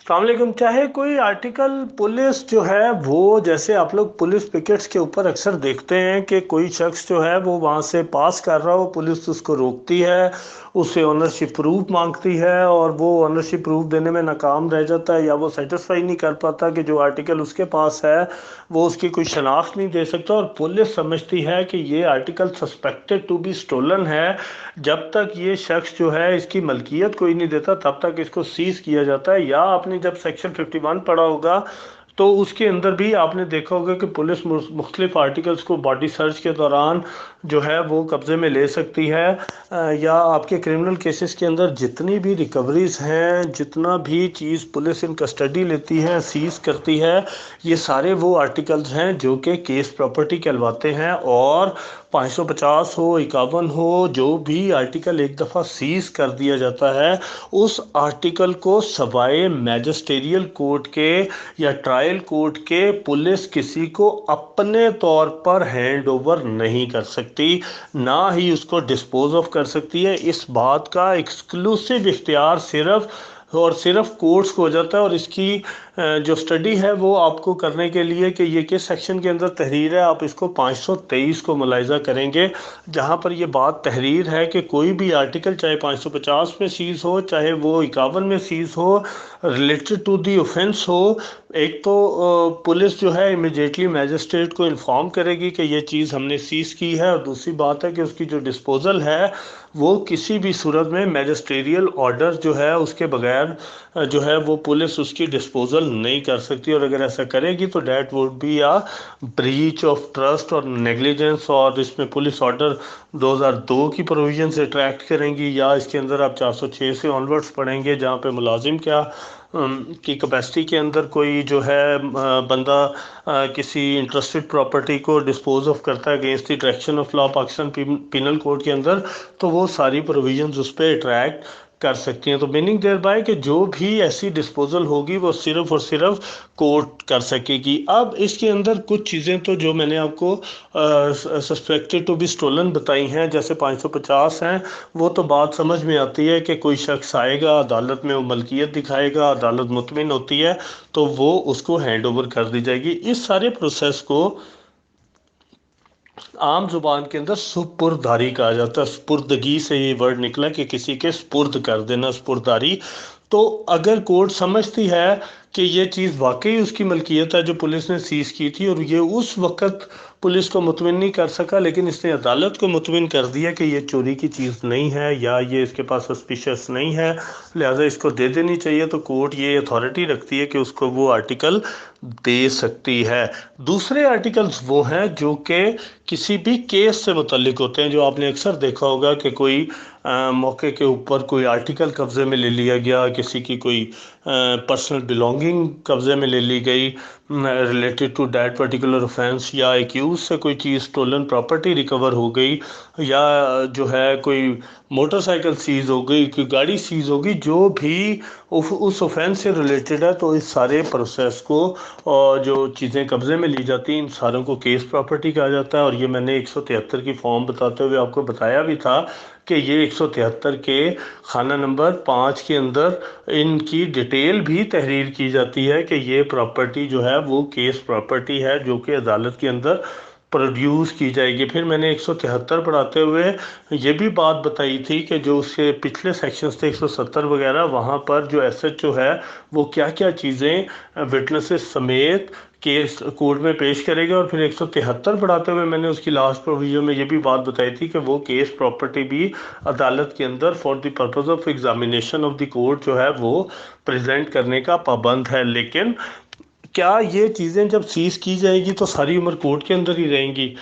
अस्सलामुअलैकुम। चाहे कोई आर्टिकल पुलिस जो है वो, जैसे आप लोग पुलिस पिकेट्स के ऊपर अक्सर देखते हैं कि कोई शख्स जो है वो वहाँ से पास कर रहा हो, पुलिस उसको रोकती है, उससे ओनरशिप प्रूफ मांगती है और वो ओनरशिप प्रूफ देने में नाकाम रह जाता है, या वो सेटिस्फाई नहीं कर पाता कि जो आर्टिकल उसके पास है वो उसकी कोई शनाख्त नहीं दे सकता, और पुलिस समझती है कि ये article suspected to be stolen है। जब तक ये शख्स जो है इसकी मलकियत कोई नहीं देता तब तक इसको सीज किया जाता है। या आपने जब सेक्शन 51 पढ़ा होगा तो उसके अंदर भी आपने देखा होगा कि पुलिस मुख्तलिफ आर्टिकल्स को बॉडी सर्च के दौरान जो है वो कब्जे में ले सकती है। या आपके क्रिमिनल केसेस के अंदर जितनी भी रिकवरीज हैं, जितना भी चीज़ पुलिस इन कस्टडी लेती है, सीज करती है, ये सारे वो आर्टिकल्स हैं जो कि केस प्रॉपर्टी कहलवाते हैं। और 550 हो, 51 हो, जो भी आर्टिकल एक दफ़ा सीज कर दिया जाता है उस आर्टिकल को सवाए मैजिस्ट्रियल कोर्ट के या ट्रायल कोर्ट के पुलिस किसी को अपने तौर पर हैंड ओवर नहीं कर सकती, ना ही उसको डिस्पोज ऑफ कर सकती है। इस बात का एक्सक्लूसिव इख्तियार सिर्फ और सिर्फ कोर्ट्स को हो जाता है। और इसकी जो स्टडी है वो आपको करने के लिए कि ये किस सेक्शन के अंदर तहरीर है, आप इसको 523 को मुलाहिजा करेंगे, जहाँ पर ये बात तहरीर है कि कोई भी आर्टिकल चाहे 550 में सीज हो, चाहे वो 51 में सीज हो, रिलेटेड टू दी ऑफेंस हो, एक तो पुलिस जो है इमिडिएटली मैजिस्ट्रेट को इन्फॉर्म करेगी कि ये चीज़ हमने सीज की है, और दूसरी बात है कि उसकी जो डिस्पोजल है वो किसी भी सूरत में मैजिस्ट्रियल ऑर्डर जो है उसके बगैर जो है वो पुलिस उसकी डिस्पोजल नहीं कर सकती। और अगर ऐसा करेगी तो that would be a breach of trust और नेग्लिजेंस, और इसमें पुलिस ऑर्डर 2002 की प्रोविजन से अट्रैक्ट करेंगी। या इसके अंदर आप 406 से ऑनवर्ड्स पढ़ेंगे जहाँ पे मुलाजिम क्या की कैपेसिटी के अंदर कोई जो है बंदा किसी इंटरेस्टेड प्रॉपर्टी को डिस्पोज ऑफ करता है against the direction of law Pakistan penal code के अंदर, तो वो सारी प्रोविजंस उस पर अट्रैक्ट कर सकती हैं। तो मीनिंग देयर बाय कि जो भी ऐसी डिस्पोजल होगी वो सिर्फ और सिर्फ कोर्ट कर सकेगी। अब इसके अंदर कुछ चीज़ें तो जो मैंने आपको सस्पेक्टेड टू बी स्टोलन बताई हैं, जैसे 550 हैं, वो तो बात समझ में आती है कि कोई शख्स आएगा, अदालत में वो मलकियत दिखाएगा, अदालत मुतमिन होती है तो वो उसको हैंड ओवर कर दी जाएगी। इस सारे प्रोसेस को आम जुबान के अंदर सुपुर्दारी कहा जाता है। सुपुर्दगी से ये वर्ड निकला कि किसी के सुपुर्द कर देना, सुपुर्दारी। तो अगर कोर्ट समझती है कि ये चीज़ वाकई उसकी मलकियत है जो पुलिस ने सीज की थी, और ये उस वक़्त पुलिस को मुतमिन नहीं कर सका लेकिन इसने अदालत को मुतमिन कर दिया कि ये चोरी की चीज़ नहीं है या ये इसके पास सस्पिशियस नहीं है, लिहाजा इसको दे देनी चाहिए, तो कोर्ट ये अथॉरिटी रखती है कि उसको वो आर्टिकल दे सकती है। दूसरे आर्टिकल्स वो हैं जो कि किसी भी केस से मुतल्लिक होते हैं, जो आपने अक्सर देखा होगा कि कोई मौके के ऊपर कोई आर्टिकल कब्ज़े में ले लिया गया, किसी की कोई पर्सनल बिलोंगिंग कब्ज़े में ले ली गई related to that particular offence, या एक्यूज से कोई चीज़ स्टोलन प्रॉपर्टी रिकवर हो गई, या जो है कोई मोटरसाइकिल सीज हो गई, कोई गाड़ी सीज होगी, जो भी उस ऑफेंस से रिलेटेड है, तो इस सारे प्रोसेस को और जो चीज़ें कब्ज़े में ली जाती हैं इन सारों को केस प्रॉपर्टी कहा जाता है। और ये मैंने 173 की फॉर्म बताते हुए आपको बताया भी था कि ये 173 के खाना नंबर 5 के अंदर इनकी डिटेल भी तहरीर की जाती है कि ये प्रॉपर्टी जो है वो केस प्रॉपर्टी है जो कि अदालत के अंदर प्रोड्यूस की जाएगी। फिर मैंने 173 पढ़ाते हुए ये भी बात बताई थी कि जो उसके पिछले सेक्शंस थे 170 वगैरह, वहाँ पर जो एसएचओ है वो क्या क्या चीज़ें विटनेसेस समेत केस कोर्ट में पेश करेगा। और फिर 173 पढ़ाते हुए मैंने उसकी लास्ट प्रोविजन में ये भी बात बताई थी कि वो केस प्रॉपर्टी भी अदालत के अंदर for the purpose of examination of the court जो है वो प्रेजेंट करने का पाबंद है। लेकिन क्या ये चीज़ें जब सीज की जाएगी तो सारी उम्र कोर्ट के अंदर ही रहेंगी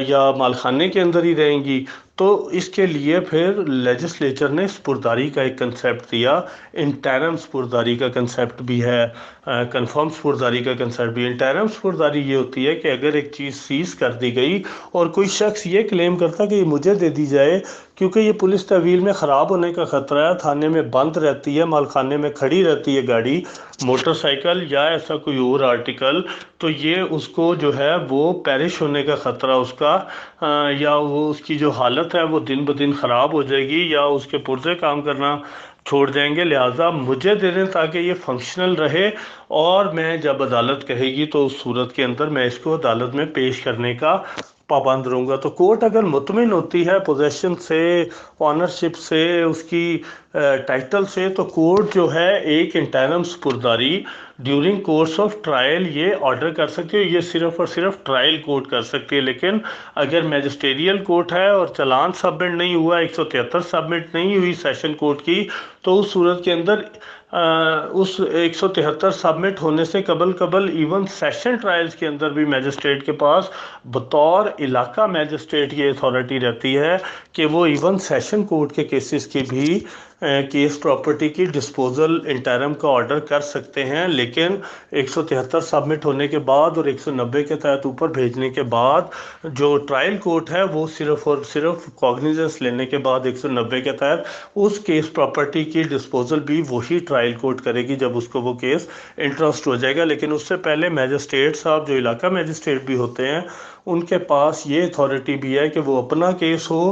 या मालखाने के अंदर ही रहेंगी? तो इसके लिए फिर लेजिस्लेचर ने स्पुर्दारी का एक कंसेप्ट दिया। इंटरम स्पुर्दारी का कंसेप्ट भी है, कंफर्म स्पुर्दारी का कंसेप्ट भी है। इंटरम स्पुर्दारी ये होती है कि अगर एक चीज़ सीज कर दी गई और कोई शख्स ये क्लेम करता कि ये मुझे दे दी जाए क्योंकि ये पुलिस तहवील में ख़राब होने का ख़तरा है, थाने में बंद रहती है, मालखाने में खड़ी रहती है गाड़ी, मोटरसाइकिल या ऐसा कोई और आर्टिकल, तो ये उसको जो है वो पेरिश होने का ख़तरा उसका या वो उसकी जो हालत है वो दिन ब दिन ख़राब हो जाएगी या उसके पुर्जे काम करना छोड़ जाएंगे, लिहाजा मुझे दे दें ताकि ये फंक्शनल रहे, और मैं जब अदालत कहेगी तो उस सूरत के अंदर मैं इसको अदालत में पेश करने का पाबंद रहूँगा। तो कोर्ट अगर मुतमिन होती है पोजेशन से, ऑनरशिप से, उसकी टाइटल से, तो कोर्ट जो है एक इंटरम सपुर्दारी ड्यूरिंग कोर्स ऑफ ट्रायल ये ऑर्डर कर सकती है। ये सिर्फ और सिर्फ ट्रायल कोर्ट कर सकती है। लेकिन अगर मैजिस्ट्रियल कोर्ट है और चालान सबमिट नहीं हुआ, 173 सबमिट नहीं हुई सेशन कोर्ट की, तो उस सूरत के अंदर उस 173 सबमिट होने से कबल कबल इवन सेशन ट्रायल्स के अंदर भी मैजिस्ट्रेट के पास बतौर इलाका मैजिस्ट्रेट ये अथॉरिटी रहती है कि वो इवन सेशन कोर्ट के केसेस की भी केस प्रॉपर्टी की डिस्पोजल इंटरम का ऑर्डर कर सकते हैं। लेकिन 173 सबमिट होने के बाद और 190 के तहत ऊपर भेजने के बाद जो ट्रायल कोर्ट है वो सिर्फ और सिर्फ कॉग्निजेंस लेने के बाद 190 के तहत उस केस प्रॉपर्टी की डिस्पोजल भी वही ट्रायल कोर्ट करेगी जब उसको वो केस इंटरेस्ट हो जाएगा। लेकिन उससे पहले मैजिस्ट्रेट साहब जो इलाका मैजिस्ट्रेट भी होते हैं उनके पास ये अथॉरिटी भी है कि वो अपना केस हो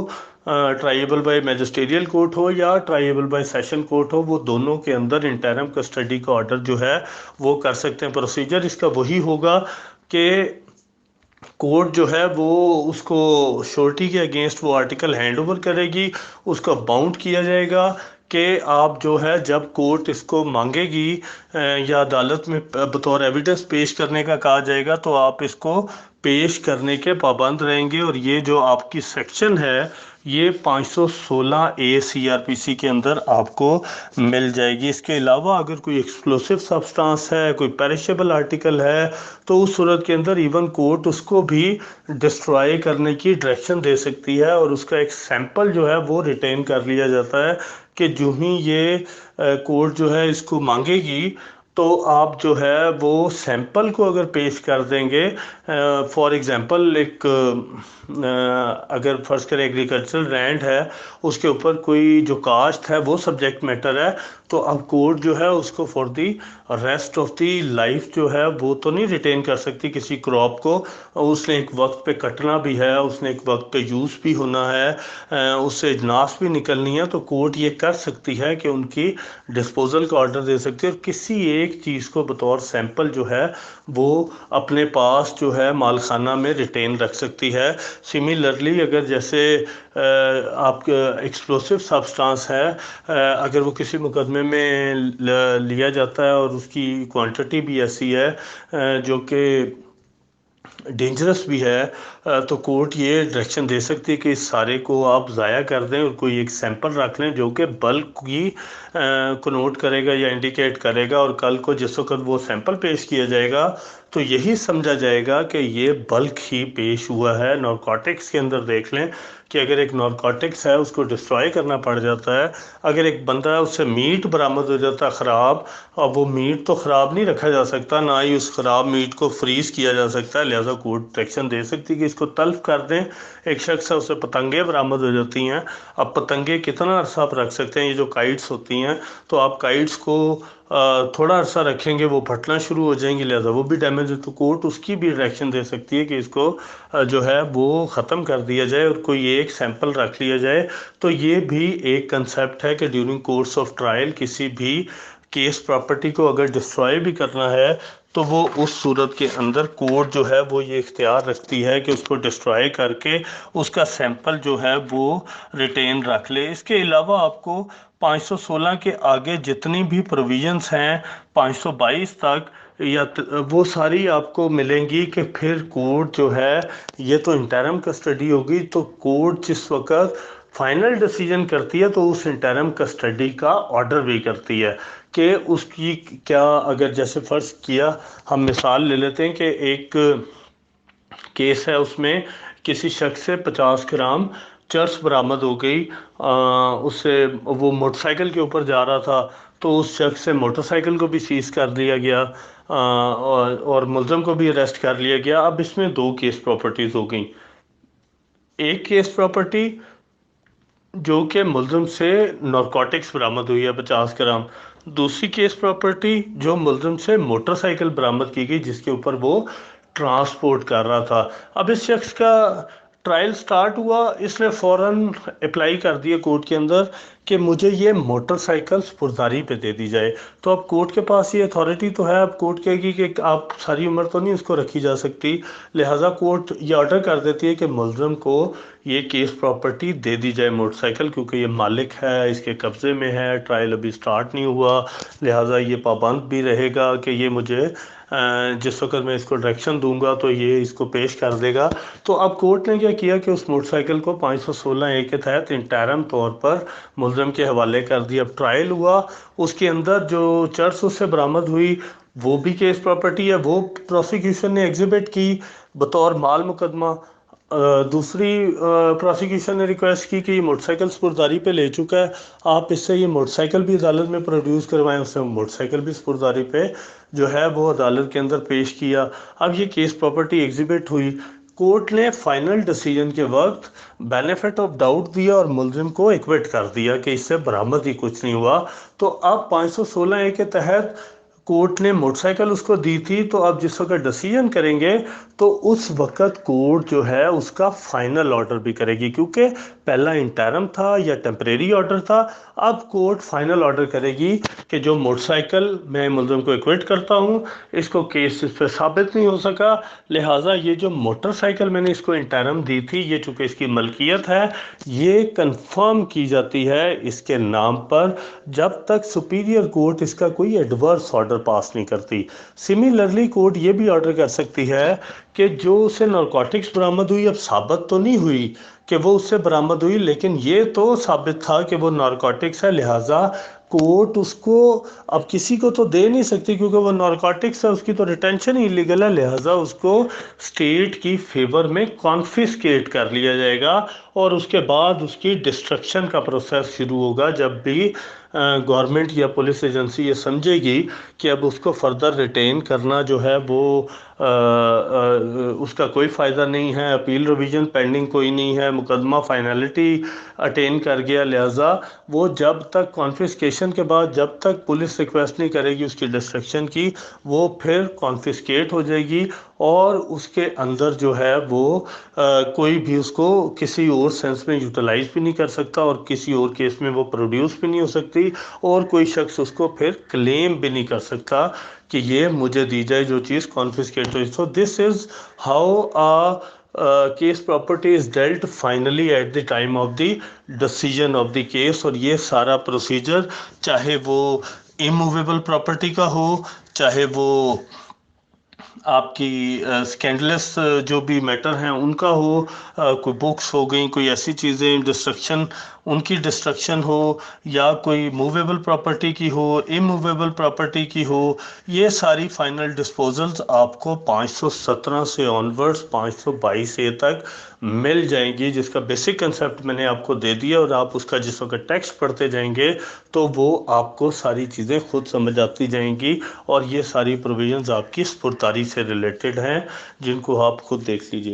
ट्राइबल बाय मैजिस्ट्रियल कोर्ट हो या ट्राइबल बाय सेशन कोर्ट हो, वो दोनों के अंदर इंटरम कस्टडी का ऑर्डर जो है वो कर सकते हैं। प्रोसीजर इसका वही होगा कि कोर्ट जो है वो उसको श्योरिटी के अगेंस्ट वो आर्टिकल हैंड ओवर करेगी, उसका बाउंड किया जाएगा कि आप जो है जब कोर्ट इसको मांगेगी या अदालत में बतौर एविडेंस पेश करने का कहा जाएगा तो आप इसको पेश करने के पाबंद रहेंगे। और ये जो आपकी सेक्शन है ये 516 ए CRPC के अंदर आपको मिल जाएगी। इसके अलावा अगर कोई एक्सप्लोसिव सब्सटेंस है, कोई पेरिशेबल आर्टिकल है, तो उस सूरत के अंदर इवन कोर्ट उसको भी डिस्ट्रॉय करने की डायरेक्शन दे सकती है और उसका एक सैंपल जो है वो रिटेन कर लिया जाता है कि जो ही ये कोर्ट जो है इसको मांगेगी तो आप जो है वो सैंपल को अगर पेश कर देंगे। फॉर एग्जांपल एक अगर फर्ज करें एग्रीकल्चरल लैंड है, उसके ऊपर कोई जो कास्ट है वो सब्जेक्ट मैटर है, तो अब कोर्ट जो है उसको for the rest of the life जो है वो तो नहीं रिटेन कर सकती किसी क्रॉप को। उसने एक वक्त पे कटना भी है, उसने एक वक्त पे यूज़ भी होना है, उससे अजनास भी निकलनी है, तो कोर्ट ये कर सकती है कि उनकी डिस्पोजल का ऑर्डर दे सकती है और किसी एक चीज़ को बतौर सैंपल जो है वो अपने पास जो है मालखाना में रिटेन रख सकती है। सिमिलरली अगर जैसे आप एक्सप्लोसिव सब्सटेंस है, अगर वो किसी मुकदमे में लिया जाता है और उसकी क्वांटिटी भी ऐसी है जो कि डेंजरस भी है, तो कोर्ट ये डायरेक्शन दे सकती है कि इस सारे को आप ज़ाया कर दें और कोई एक सैंपल रख लें जो कि बल्क की को नोट करेगा या इंडिकेट करेगा, और कल को जिस वक्त वो सैंपल पेश किया जाएगा तो यही समझा जाएगा कि ये बल्क ही पेश हुआ है। नारकोटिक्स के अंदर देख लें कि अगर एक नारकोटिक्स है उसको डिस्ट्रॉय करना पड़ जाता है, अगर एक बंदा है उससे मीट बरामद हो जाता है ख़राब, और वो मीट तो ख़राब नहीं रखा जा सकता, ना ही उस ख़राब मीट को फ्रीज किया जा सकता है, लिहाजा कोर्ट डायरेक्शन दे सकती है कि इसको तल्फ कर दें। एक शख्स है उससे पतंगे बरामद हो जाती हैं, अब पतंगे कितना अरसा आप रख सकते हैं, ये जो काइट्स होती हैं तो आप काइट्स को थोड़ा अरसा रखेंगे वो फटना शुरू हो जाएंगी, लिहाजा वो भी डैमेज है, तो कोर्ट उसकी भी डायरेक्शन दे सकती है कि इसको जो है वो ख़त्म कर दिया जाए और कोई एक सैंपल रख लिया जाए। तो ये भी एक कंसेप्ट है कि ड्यूरिंग कोर्स ऑफ ट्रायल किसी भी केस प्रॉपर्टी को अगर डिस्ट्रॉय भी करना है तो वो उस सूरत के अंदर कोर्ट जो है वो ये इख्तियार रखती है कि उसको डिस्ट्रॉय करके उसका सैंपल जो है वो रिटेन रख ले। इसके अलावा आपको 516 के आगे जितनी भी प्रोविजंस हैं 522 तक या वो सारी आपको मिलेंगी कि फिर कोर्ट जो है ये तो इंटरम कस्टडी होगी, तो कोर्ट जिस वक्त फाइनल डिसीजन करती है तो उस इंटरम कस्टडी का ऑर्डर भी करती है कि उसकी क्या, अगर जैसे फ़र्ज़ किया हम मिसाल ले लेते हैं कि एक केस है उसमें किसी शख्स से 50 ग्राम चर्स बरामद हो गई, उससे वो मोटरसाइकिल के ऊपर जा रहा था तो उस शख्स से मोटरसाइकिल को भी सीज कर दिया गया और मुलज़म को भी अरेस्ट कर लिया गया। अब इसमें दो केस प्रॉपर्टीज़ हो गई, एक केस प्रॉपर्टी जो कि मुलज़म से नारकोटिक्स बरामद हुई है 50 ग्राम, दूसरी केस प्रॉपर्टी जो मुलज़म से मोटरसाइकिल बरामद की गई जिसके ऊपर वो ट्रांसपोर्ट कर रहा था। अब इस शख्स का ट्रायल स्टार्ट हुआ, इसने फौरन अप्लाई कर दिया कोर्ट के अंदर कि मुझे ये मोटरसाइकिल स्पुर्दारी पे दे दी जाए। तो अब कोर्ट के पास ये अथॉरिटी तो है, अब कोर्ट कहेगी कि आप सारी उम्र तो नहीं उसको रखी जा सकती, लिहाजा कोर्ट ये ऑर्डर कर देती है कि मुलजम को ये केस प्रॉपर्टी दे दी जाए मोटरसाइकिल, क्योंकि ये मालिक है, इसके कब्ज़े में है, ट्रायल अभी स्टार्ट नहीं हुआ, लिहाजा ये पाबंद भी रहेगा कि ये मुझे जिस वक्त मैं इसको डायरेक्शन दूंगा तो ये इसको पेश कर देगा। तो अब कोर्ट ने क्या किया कि उस मोटरसाइकिल को 516 ए के तहत इंटरम तौर पर मुलजम के हवाले कर दिया। अब ट्रायल हुआ, उसके अंदर जो चर्च उससे बरामद हुई वो भी केस प्रॉपर्टी है, वो प्रोसिक्यूशन ने एग्जिबिट की बतौर माल मुकदमा। दूसरी प्रोसिक्यूशन ने रिक्वेस्ट की कि ये मोटरसाइकिल स्पुर्दारी पे ले चुका है, आप इससे ये मोटरसाइकिल भी अदालत में प्रोड्यूस करवाएं। उसने मोटरसाइकिल भी स्पुर्दारी पे जो है वो अदालत के अंदर पेश किया। अब ये केस प्रॉपर्टी एग्जिबिट हुई। कोर्ट ने फाइनल डिसीजन के वक्त बेनिफिट ऑफ डाउट दिया और मुलजिम को एक्विट कर दिया कि इससे बरामद ही कुछ नहीं हुआ। तो अब 516 ए के तहत कोर्ट ने मोटरसाइकिल उसको दी थी, तो अब जिस वक्त डिसीजन करेंगे तो उस वक्त कोर्ट जो है उसका फाइनल ऑर्डर भी करेगी, क्योंकि पहला इंटरम था या टेम्परेरी ऑर्डर था। अब कोर्ट फाइनल ऑर्डर करेगी कि जो मोटरसाइकिल मैं मुलजिम को एक्विट करता हूँ, इसको केस इस पर साबित नहीं हो सका, लिहाजा ये जो मोटरसाइकिल मैंने इसको इंटरम दी थी, ये चूँकि इसकी मलकियत है, ये कंफर्म की जाती है इसके नाम पर जब तक सुपीरियर कोर्ट इसका कोई एडवर्स ऑर्डर पास नहीं करती। सिमिलरली कोर्ट ये भी ऑर्डर कर सकती है कि जो उसे नारकोटिक्स बरामद हुई, अब साबित तो नहीं हुई कि वो उससे बरामद हुई, लेकिन ये तो साबित था कि वो नारकोटिक्स है, लिहाजा कोर्ट उसको अब किसी को तो दे नहीं सकती क्योंकि वो नारकोटिक्स है, उसकी तो रिटेंशन ही इलीगल है, लिहाजा उसको स्टेट की फेवर में कॉन्फिस्केट कर लिया जाएगा और उसके बाद उसकी डिस्ट्रक्शन का प्रोसेस शुरू होगा। जब भी गवर्नमेंट या पुलिस एजेंसी ये समझेगी कि अब उसको फर्दर रिटेन करना जो है वो उसका कोई फ़ायदा नहीं है, अपील रिवीजन पेंडिंग कोई नहीं है, मुकदमा फाइनलिटी अटेन कर गया, लिहाजा वो जब तक कॉन्फिस्केशन के बाद जब तक पुलिस रिक्वेस्ट नहीं करेगी उसकी डिस्ट्रक्शन की, वो फिर कॉन्फिस्केट हो जाएगी और उसके अंदर जो है वो कोई भी उसको किसी और सेंस में यूटिलाइज भी नहीं कर सकता और किसी और केस में वो प्रोड्यूस भी नहीं हो सकती और कोई शख्स उसको फिर क्लेम भी नहीं कर सकता कि ये मुझे दी जाए जो चीज़ कॉन्फिस्केट हुई। So this is how case property is dealt finally at the time of the decision of the case. और ये सारा प्रोसीजर चाहे वो इमूवेबल प्रॉपर्टी का हो, चाहे वो आपकी स्कैंडलेस जो भी मैटर हैं उनका हो, कोई बुक्स हो गई, कोई ऐसी चीज़ें डिस्ट्रक्शन, उनकी डिस्ट्रक्शन हो, या कोई मूवेबल प्रॉपर्टी की हो, इमूवेबल प्रॉपर्टी की हो, ये सारी फाइनल डिस्पोजल्स आपको 517 से ऑनवर्ड्स 522 ए तक मिल जाएंगी, जिसका बेसिक कंसेप्ट मैंने आपको दे दिया और आप उसका जिस वक्त टेक्स्ट पढ़ते जाएंगे तो वो आपको सारी चीज़ें खुद समझ आती जाएंगी और ये सारी प्रोविजंस आपकी स्पुर्दारी से रिलेटेड हैं जिनको आप खुद देख लीजिए।